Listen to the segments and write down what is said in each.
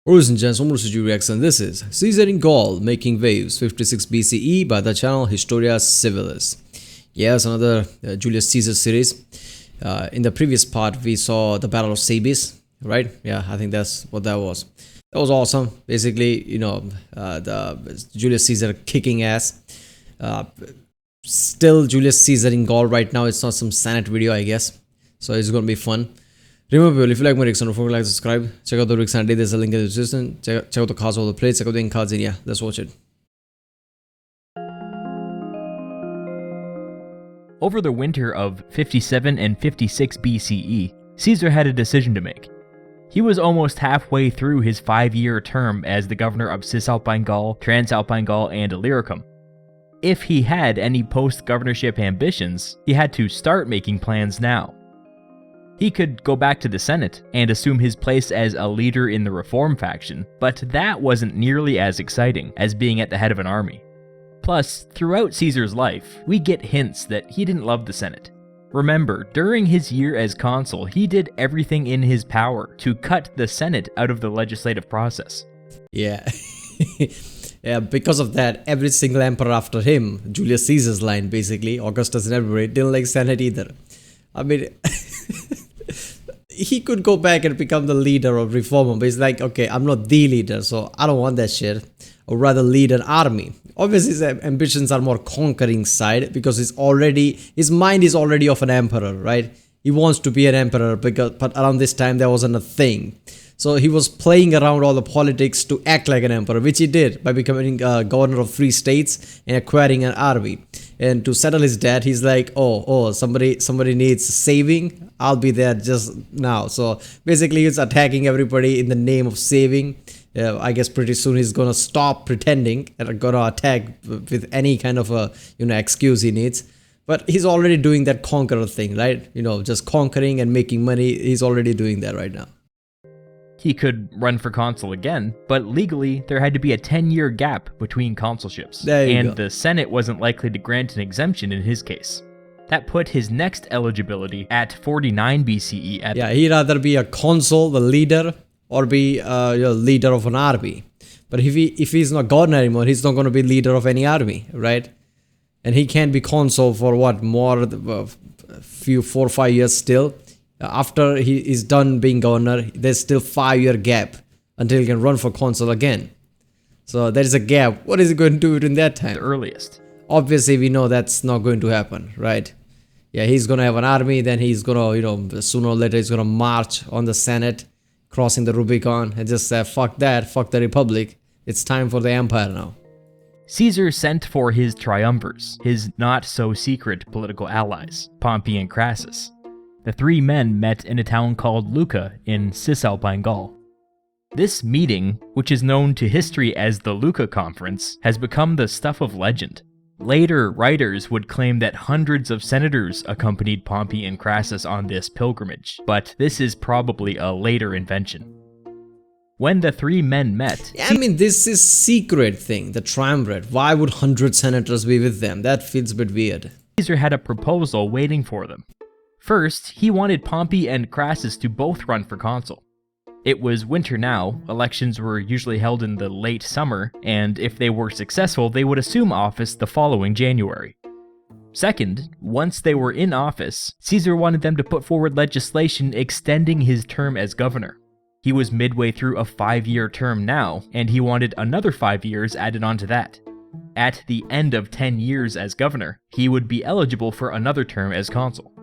Ladies and gents, Homer Reacts, and this is Caesar in Gaul making waves 56 BCE by the channel Historia Civilis. Yes, another Julius Caesar series. In the previous part, we saw the Battle of Sabis, right? Yeah, I think that's what that was. That was awesome. Basically, the Julius Caesar kicking ass. Still Julius Caesar in Gaul right now. It's not some Senate video, I guess. So it's going to be fun. Remember, if you like my reacts, don't forget to like, subscribe. Check out the reacts and there's a link in the description. Check out the cards, all the plays, check out the ink cards, and yeah, let's watch it. Over the winter of 57 and 56 BCE, Caesar had a decision to make. He was almost halfway through his 5-year term as the governor of Cisalpine Gaul, Transalpine Gaul, and Illyricum. If he had any post-governorship ambitions, he had to start making plans now. He could go back to the Senate and assume his place as a leader in the reform faction, but that wasn't nearly as exciting as being at the head of an army. Plus, throughout Caesar's life, we get hints that he didn't love the Senate. Remember, during his year as consul, he did everything in his power to cut the Senate out of the legislative process. Yeah. Yeah, because of that, every single emperor after him, Julius Caesar's line basically, Augustus and everybody, didn't like Senate either. I mean... He could go back and become the leader of reformer, but he's like, okay, I'm not the leader, so I don't want that shit. Or rather lead an army. Obviously, his ambitions are more conquering side because his mind is already of an emperor, right? He wants to be an emperor, but around this time there wasn't a thing. So he was playing around all the politics to act like an emperor, which he did by becoming governor of 3 states and acquiring an army. And to settle his debt, he's like, oh, somebody needs saving. I'll be there just now. So basically, he's attacking everybody in the name of saving. I guess pretty soon he's gonna stop pretending and gonna attack with any kind of a excuse he needs. But he's already doing that conqueror thing, right? Just conquering and making money. He's already doing that right now. He could run for consul again, but legally there had to be a 10-year gap between consulships, and the Senate wasn't likely to grant an exemption in his case. That put his next eligibility at 49 BCE. Yeah, he'd rather be a consul, the leader, or be a leader of an army. But if he's not governor anymore, he's not going to be leader of any army, right? And he can't be consul for what, more, 4 or 5 years still. After he is done being governor, there's still 5-year gap until he can run for consul again. So there is a gap. What is he going to do during that time? The earliest. Obviously, we know that's not going to happen, right? Yeah, he's going to have an army, then he's going to, sooner or later, he's going to march on the Senate, crossing the Rubicon, and just say, fuck that, fuck the Republic. It's time for the empire now. Caesar sent for his triumvirs, his not-so-secret political allies, Pompey and Crassus. The 3 men met in a town called Lucca in Cisalpine Gaul. This meeting, which is known to history as the Lucca Conference, has become the stuff of legend. Later writers would claim that hundreds of senators accompanied Pompey and Crassus on this pilgrimage, but this is probably a later invention. When the 3 men met... Yeah, I mean, this is secret thing, the triumvirate. Why would 100 senators be with them? That feels a bit weird. Caesar had a proposal waiting for them. First, he wanted Pompey and Crassus to both run for consul. It was winter now, elections were usually held in the late summer, and if they were successful, they would assume office the following January. Second, once they were in office, Caesar wanted them to put forward legislation extending his term as governor. He was midway through a 5-year term now, and he wanted another 5 years added onto that. At the end of 10 years as governor, he would be eligible for another term as consul.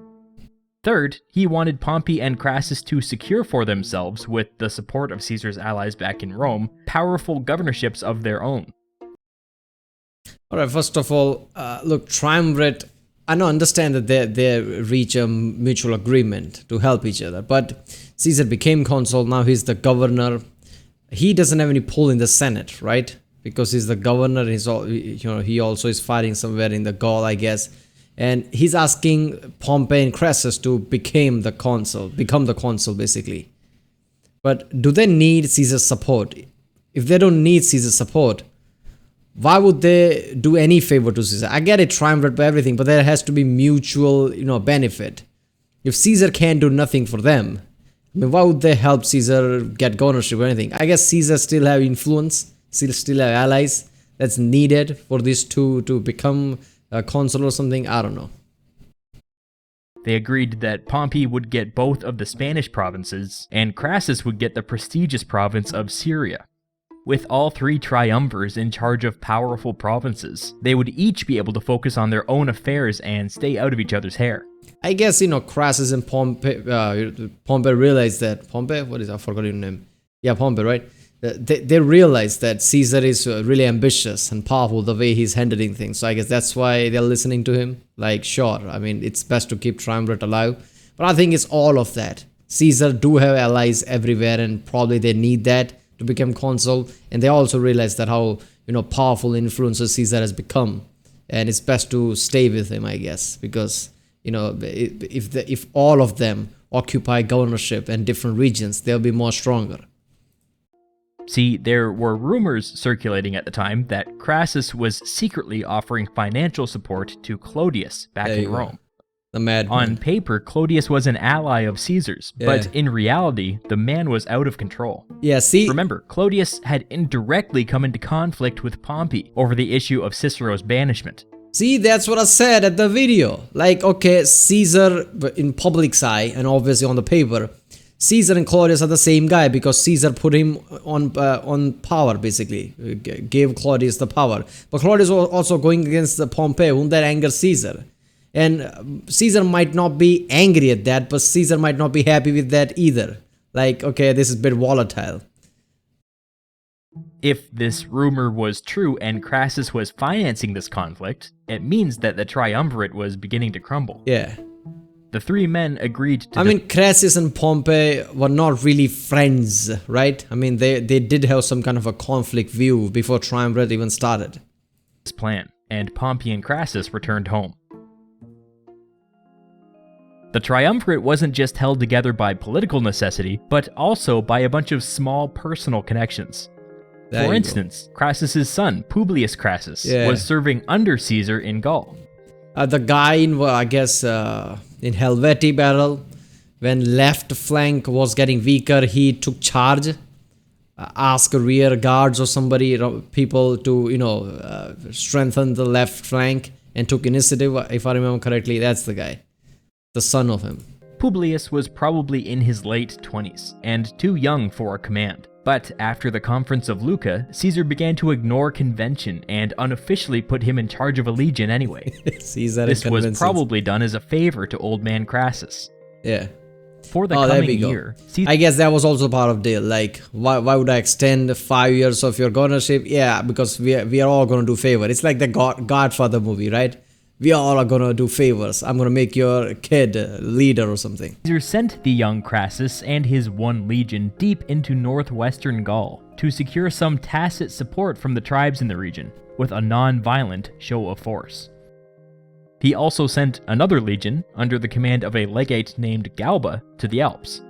Third, he wanted Pompey and Crassus to secure for themselves, with the support of Caesar's allies back in Rome, powerful governorships of their own. Alright, first of all, look, triumvirate, I understand that they reach a mutual agreement to help each other, but Caesar became consul, now he's the governor. He doesn't have any pull in the Senate, right? Because he's the governor, he also is fighting somewhere in the Gaul, I guess. And he's asking Pompey and Crassus to become the consul basically. But do they need Caesar's support? If they don't need Caesar's support, why would they do any favor to Caesar? I get it, triumvirate by everything, but there has to be mutual, benefit. If Caesar can't do nothing for them, I mean, why would they help Caesar get governorship or anything? I guess Caesar still have influence, still have allies that's needed for these two to become a consul or something. I don't know. They agreed that Pompey would get both of the Spanish provinces, and Crassus would get the prestigious province of Syria. With all three triumvirs in charge of powerful provinces, they would each be able to focus on their own affairs and stay out of each other's hair. I guess, Crassus and Pompey realized that, I forgot your name. Yeah, Pompey, right? They realized that Caesar is really ambitious and powerful the way he's handling things. So I guess that's why they're listening to him. Like, sure, I mean, it's best to keep triumvirate alive. But I think it's all of that. Caesar do have allies everywhere, and probably they need that to become consul. And they also realize that how, powerful influencer Caesar has become. And it's best to stay with him, I guess, because, if all of them occupy governorship and different regions, they'll be more stronger. See, there were rumors circulating at the time that Crassus was secretly offering financial support to Clodius back in Rome. The madman. On paper, Clodius was an ally of Caesar's, but in reality, the man was out of control. Yeah, see? Remember, Clodius had indirectly come into conflict with Pompey over the issue of Cicero's banishment. See, that's what I said at the video. Like, okay, Caesar in public's eye and obviously on the paper, Caesar and Claudius are the same guy because Caesar put him on power, basically, gave Claudius the power. But Claudius was also going against the Pompey, whom that angers Caesar. And Caesar might not be angry at that, but Caesar might not be happy with that either. Like, okay, this is a bit volatile. If this rumor was true and Crassus was financing this conflict, it means that the triumvirate was beginning to crumble. Yeah. The three men agreed to... I mean, Crassus and Pompey were not really friends, right? I mean, they did have some kind of a conflict view before triumvirate even started. This plan, and Pompey and Crassus returned home. The triumvirate wasn't just held together by political necessity, but also by a bunch of small personal connections. For instance, Crassus's son, Publius Crassus, was serving under Caesar in Gaul. The guy in, in Helvetii battle, when left flank was getting weaker, he took charge, asked rear guards or somebody, people to, strengthen the left flank and took initiative. If I remember correctly, that's the guy, the son of him. Publius was probably in his late 20s and too young for a command. But after the conference of Luca, Caesar began to ignore convention and unofficially put him in charge of a legion anyway. This was probably done as a favor to old man Crassus. Yeah. For the coming year, I guess that was also part of the deal. Like, why would I extend 5 years of your governorship? Yeah, because we are all going to do favor. It's like the Godfather movie, right? We all are going to do favors. I'm going to make your kid a leader or something. Caesar sent the young Crassus and his one legion deep into northwestern Gaul to secure some tacit support from the tribes in the region, with a non-violent show of force. He also sent another legion under the command of a legate named Galba to the Alps.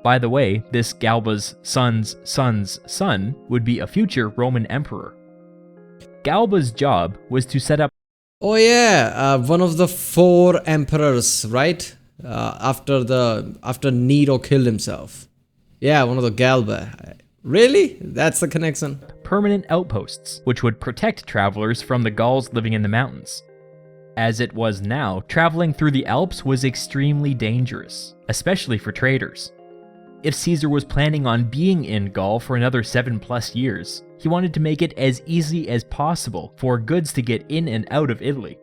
By the way, this Galba's son's son's son would be a future Roman emperor. Galba's job was to set up one of the 4 emperors, right? After Nero killed himself. Yeah, one of the Galba. Really? That's the connection? Permanent outposts, which would protect travelers from the Gauls living in the mountains. As it was now, traveling through the Alps was extremely dangerous, especially for traders. If Caesar was planning on being in Gaul for another 7+ years, he wanted to make it as easy as possible for goods to get in and out of Italy.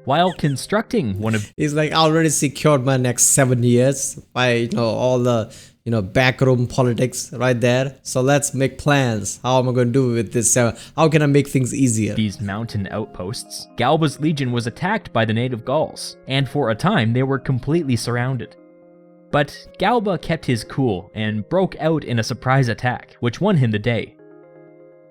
While constructing one of... He's like, I already secured my next 7 years by, all the, backroom politics right there. So let's make plans. How am I going to do with this? How can I make things easier? These mountain outposts, Galba's legion was attacked by the native Gauls, and for a time they were completely surrounded. But Galba kept his cool and broke out in a surprise attack, which won him the day.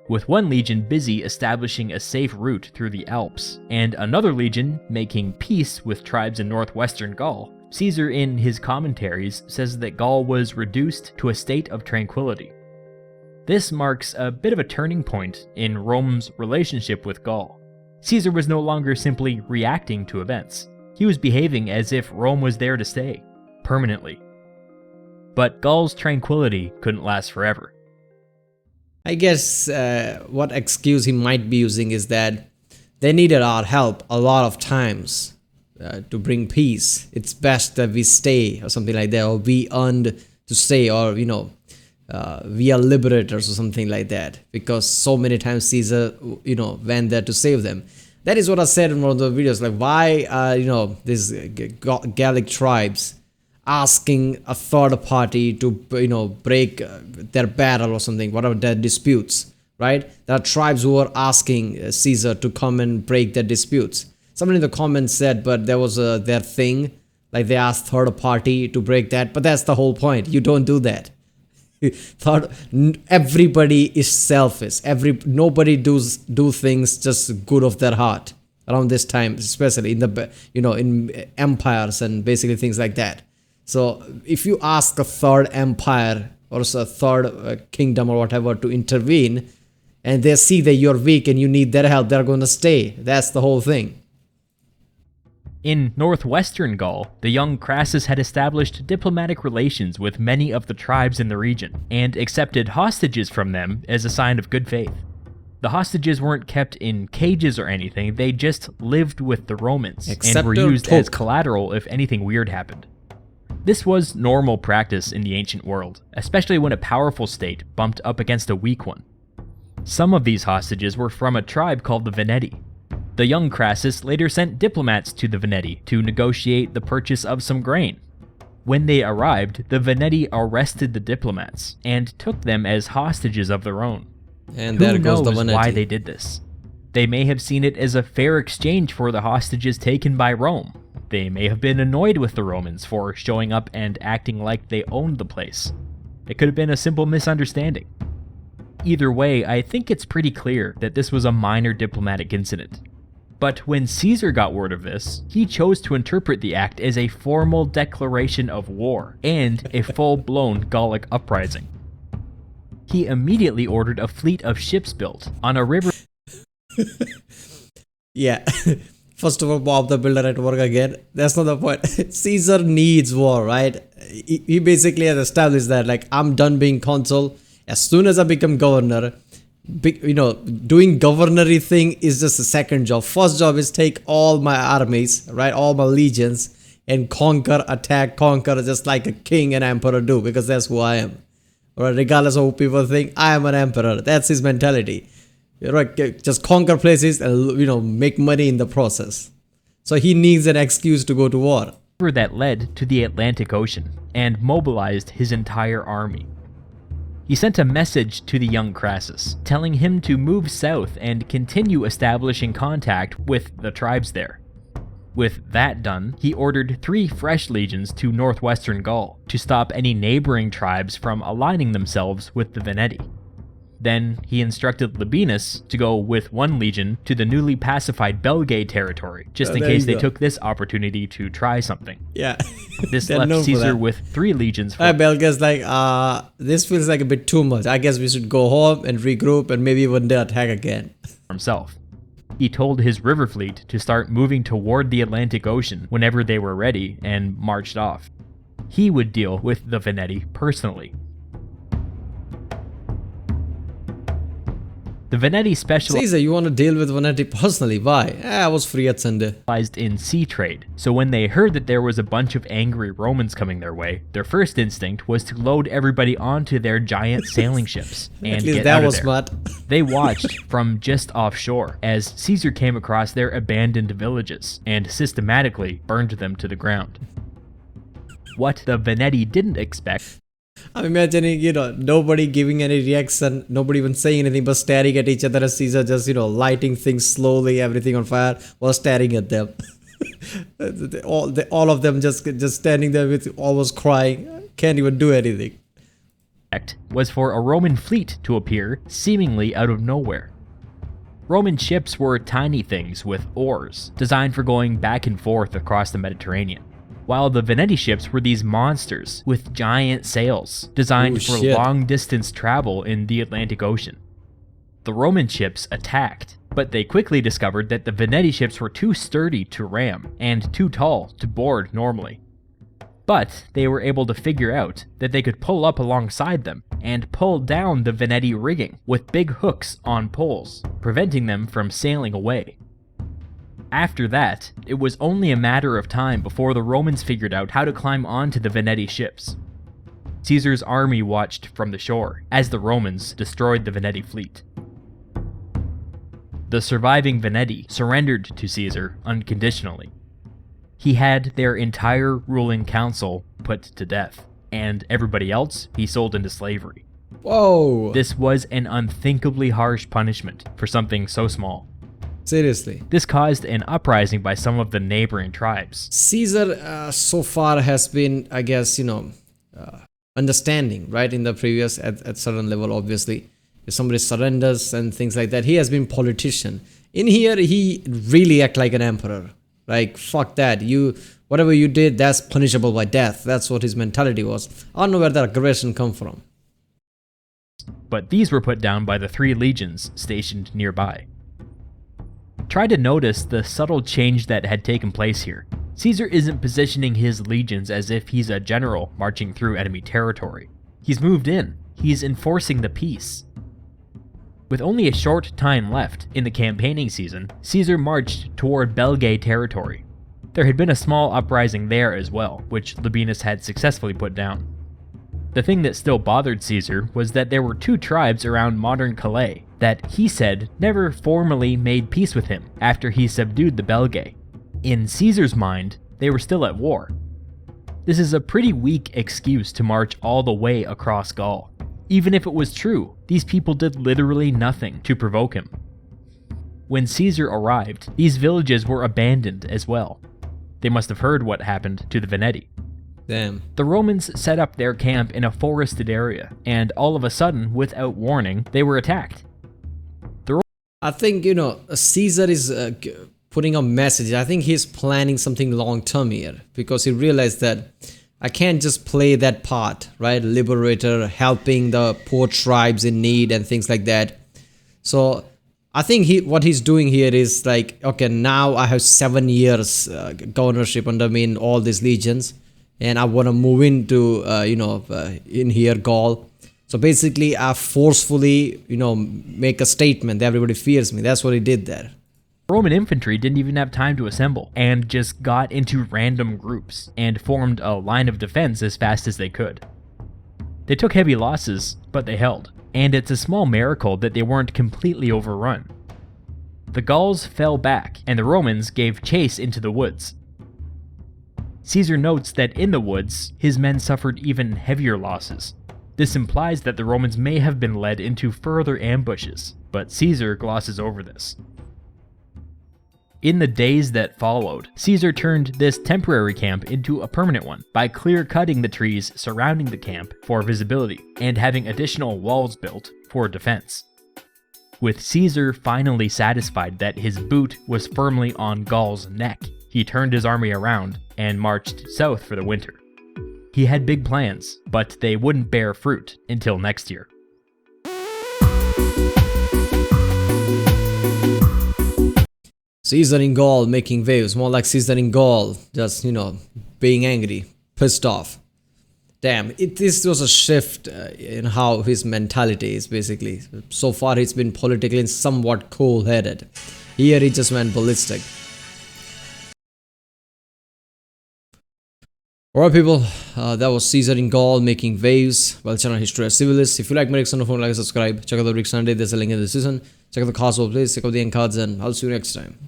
With one legion busy establishing a safe route through the Alps, and another legion making peace with tribes in northwestern Gaul, Caesar in his commentaries says that Gaul was reduced to a state of tranquility. This marks a bit of a turning point in Rome's relationship with Gaul. Caesar was no longer simply reacting to events. He was behaving as if Rome was there to stay, permanently. but Gaul's tranquility couldn't last forever. I guess what excuse he might be using is that they needed our help a lot of times to bring peace. It's best that we stay or something like that, or we earned to stay, or we are liberators or something like that, because so many times Caesar went there to save them. That is what I said in one of the videos, like why these Gallic tribes asking a third party to break their battle or something, whatever their disputes, right? There are tribes who are asking Caesar to come and break their disputes. Someone in the comments said, but there was their thing, like they asked third party to break that, but that's the whole point. You don't do that. Everybody is selfish. Nobody do things just good of their heart around this time, especially in the in empires and basically things like that. So if you ask a third empire or a third kingdom or whatever to intervene, and they see that you're weak and you need their help, they're going to stay. That's the whole thing. In northwestern Gaul, the young Crassus had established diplomatic relations with many of the tribes in the region, and accepted hostages from them as a sign of good faith. The hostages weren't kept in cages or anything, they just lived with the Romans, and were used as collateral if anything weird happened. This was normal practice in the ancient world, especially when a powerful state bumped up against a weak one. Some of these hostages were from a tribe called the Veneti. The young Crassus later sent diplomats to the Veneti to negotiate the purchase of some grain. When they arrived, the Veneti arrested the diplomats and took them as hostages of their own. And there goes the Veneti. Why they did this? They may have seen it as a fair exchange for the hostages taken by Rome. They may have been annoyed with the Romans for showing up and acting like they owned the place. It could have been a simple misunderstanding. Either way, I think it's pretty clear that this was a minor diplomatic incident. But when Caesar got word of this, he chose to interpret the act as a formal declaration of war and a full-blown Gallic uprising. He immediately ordered a fleet of ships built on a river. Yeah. First of all, Bob the Builder at work again. That's not the point. Caesar needs war, right? He basically has established that, like, I'm done being consul. As soon as I become governor, doing governory thing is just a second job. First job is take all my armies, right? All my legions, and attack, conquer, just like a king and emperor do, because that's who I am. Right? Regardless of who people think, I am an emperor. That's his mentality. Right? Just conquer places and make money in the process. So he needs an excuse to go to war. That led to the Atlantic Ocean and mobilized his entire army. He sent a message to the young Crassus, telling him to move south and continue establishing contact with the tribes there. With that done, he ordered 3 fresh legions to northwestern Gaul to stop any neighboring tribes from aligning themselves with the Veneti. Then he instructed Labienus to go with 1 legion to the newly pacified Belgae territory, just in case they took this opportunity to try something. Yeah. This left Caesar with 3 legions. Belgae's like, this feels like a bit too much. I guess we should go home and regroup and maybe one day attack again. Himself. He told his river fleet to start moving toward the Atlantic Ocean whenever they were ready and marched off. He would deal with the Veneti personally. The Veneti specialized. Caesar, you want to deal with Veneti personally? Why? I was free at Sunday. In sea trade, so when they heard that there was a bunch of angry Romans coming their way, their first instinct was to load everybody onto their giant sailing ships and get out of there. Smart. They watched from just offshore as Caesar came across their abandoned villages and systematically burned them to the ground. What the Veneti didn't expect. I'm imagining, nobody giving any reaction, nobody even saying anything but staring at each other as Caesar just, lighting things slowly, everything on fire, while staring at them. all of them just standing there with almost crying, can't even do anything. Was for a Roman fleet to appear seemingly out of nowhere. Roman ships were tiny things with oars, designed for going back and forth across the Mediterranean, while the Veneti ships were these monsters with giant sails, designed for long-distance travel in the Atlantic Ocean. The Roman ships attacked, but they quickly discovered that the Veneti ships were too sturdy to ram and too tall to board normally. But they were able to figure out that they could pull up alongside them and pull down the Veneti rigging with big hooks on poles, preventing them from sailing away. After that, it was only a matter of time before the Romans figured out how to climb onto the Veneti ships. Caesar's army watched from the shore as the Romans destroyed the Veneti fleet. The surviving Veneti surrendered to Caesar unconditionally. He had their entire ruling council put to death, and everybody else he sold into slavery. Whoa! This was an unthinkably harsh punishment for something so small. Seriously. This caused an uprising by some of the neighboring tribes. Caesar so far has been, I guess, understanding, right? In the previous, at certain level, obviously. If somebody surrenders and things like that, he has been politician. In here, he really act like an emperor. Like, fuck that. Whatever you did, that's punishable by death. That's what his mentality was. I don't know where that aggression come from. But these were put down by the 3 legions stationed nearby. Try to notice the subtle change that had taken place here. Caesar isn't positioning his legions as if he's a general marching through enemy territory. He's moved in. He's enforcing the peace. With only a short time left in the campaigning season, Caesar marched toward Belgae territory. There had been a small uprising there as well, which Labienus had successfully put down. The thing that still bothered Caesar was that there were 2 tribes around modern Calais that he said never formally made peace with him after he subdued the Belgae. In Caesar's mind, they were still at war. This is a pretty weak excuse to march all the way across Gaul. Even if it was true, these people did literally nothing to provoke him. When Caesar arrived, these villages were abandoned as well. They must have heard what happened to the Veneti. Damn. The Romans set up their camp in a forested area, and all of a sudden, without warning, they were attacked. I think, Caesar is putting a message. I think he's planning something long-term here, because he realized that I can't just play that part, right? Liberator, helping the poor tribes in need and things like that. So I think what he's doing here is like, okay, now I have 7 years governorship under me in all these legions, and I want to move into, in here, Gaul. So basically, I forcefully, make a statement that everybody fears me. That's what he did there. Roman infantry didn't even have time to assemble, and just got into random groups, and formed a line of defense as fast as they could. They took heavy losses, but they held, and it's a small miracle that they weren't completely overrun. The Gauls fell back, and the Romans gave chase into the woods. Caesar notes that in the woods, his men suffered even heavier losses. This implies that the Romans may have been led into further ambushes, but Caesar glosses over this. In the days that followed, Caesar turned this temporary camp into a permanent one by clear-cutting the trees surrounding the camp for visibility and having additional walls built for defense. With Caesar finally satisfied that his boot was firmly on Gaul's neck, he turned his army around and marched south for the winter. He had big plans, but they wouldn't bear fruit until next year. Caesar in Gaul making waves, more like Caesar in Gaul, just, being angry, pissed off. Damn, this was a shift in how his mentality is, basically. So far, he's been politically somewhat cool-headed. Here, he just went ballistic. Alright people, that was Caesar in Gaul making waves. Well, channel Historia Civilis. If you like my reaction, like and subscribe. Check out the Rick Sunday, there's a link in the description. Check out the cards, please. Check out the end cards, and I'll see you next time.